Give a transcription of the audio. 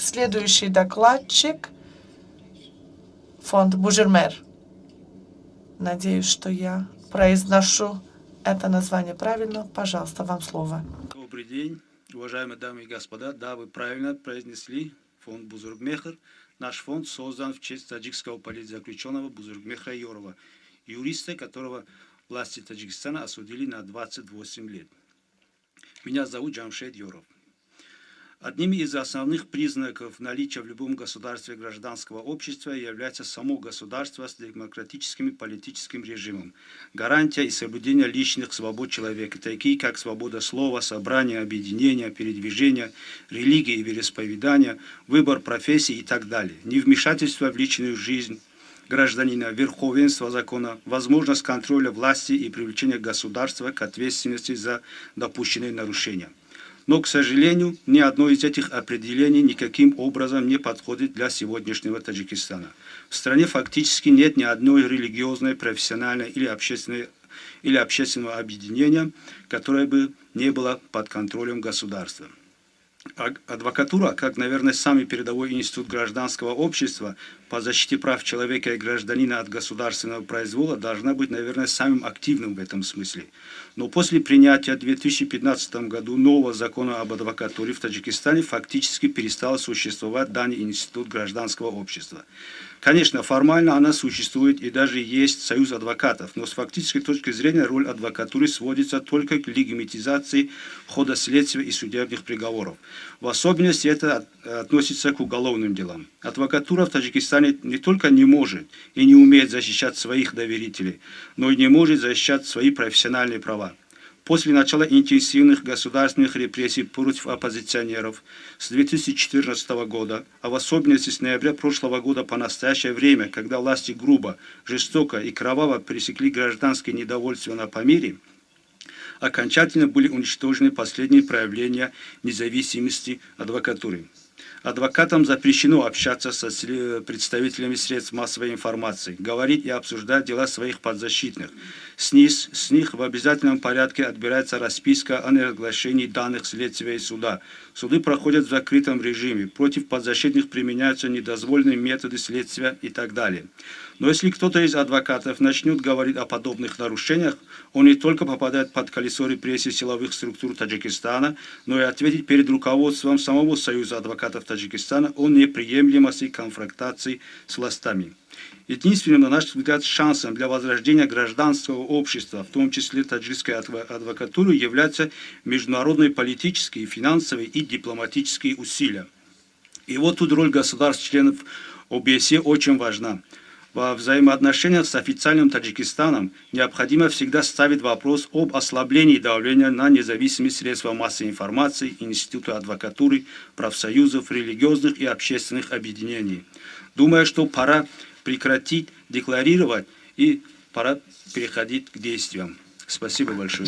Следующий докладчик — фонд Бужермер. Надеюсь, что я произношу это название правильно. Пожалуйста, вам слово. Добрый день, уважаемые дамы и господа. Да, вы правильно произнесли фонд Бузургмехр. Наш фонд создан в честь таджикского политзаключенного Бузургмехра Йорова, юриста, которого власти Таджикистана осудили на 28 лет. Меня зовут Джамшед Йоров. Одним из основных признаков наличия в любом государстве гражданского общества является само государство с демократическим политическим режимом, гарантия и соблюдение личных свобод человека, такие как свобода слова, собрания, объединения, передвижения, религии и вероисповедания, выбор профессии и так далее, невмешательство в личную жизнь гражданина, верховенство закона, возможность контроля власти и привлечения государства к ответственности за допущенные нарушения. Но, к сожалению, ни одно из этих определений никаким образом не подходит для сегодняшнего Таджикистана. В стране фактически нет ни одной религиозной, профессиональной или общественного объединения, которое бы не было под контролем государства. Адвокатура, как, наверное, самый передовой институт гражданского общества по защите прав человека и гражданина от государственного произвола, должна быть, наверное, самым активным в этом смысле. Но после принятия в 2015 году нового закона об адвокатуре в Таджикистане фактически перестал существовать данный институт гражданского общества. Конечно, формально она существует и даже есть союз адвокатов, но с фактической точки зрения роль адвокатуры сводится только к легитимизации хода следствия и судебных приговоров. В особенности это относится к уголовным делам. Адвокатура в Таджикистане не только не может и не умеет защищать своих доверителей, но и не может защищать свои профессиональные права. После начала интенсивных государственных репрессий против оппозиционеров с 2014 года, а в особенности с ноября прошлого года по настоящее время, когда власти грубо, жестоко и кроваво пресекли гражданское недовольство на Памире, окончательно были уничтожены последние проявления независимости адвокатуры. Адвокатам запрещено общаться с представителями средств массовой информации, говорить и обсуждать дела своих подзащитных. С них в обязательном порядке отбирается расписка о неразглашении данных следствия и суда. Суды проходят в закрытом режиме, против подзащитных применяются недозволенные методы следствия и так далее. Но если кто-то из адвокатов начнет говорить о подобных нарушениях, он не только попадает под колесо репрессий силовых структур Таджикистана, но и ответить перед руководством самого Союза адвокатов Таджикистана о неприемлемости конфронтации с властями. Единственным, на наш взгляд, шансом для возрождения гражданского общества, в том числе таджикской адвокатуры, являются международные политические, финансовые и дипломатические усилия. И вот тут роль государств-членов ОБСЕ очень важна. Во взаимоотношениях с официальным Таджикистаном необходимо всегда ставить вопрос об ослаблении давления на независимые средства массовой информации, институты адвокатуры, профсоюзов, религиозных и общественных объединений. Думаю, что пора прекратить декларировать и пора переходить к действиям. Спасибо большое.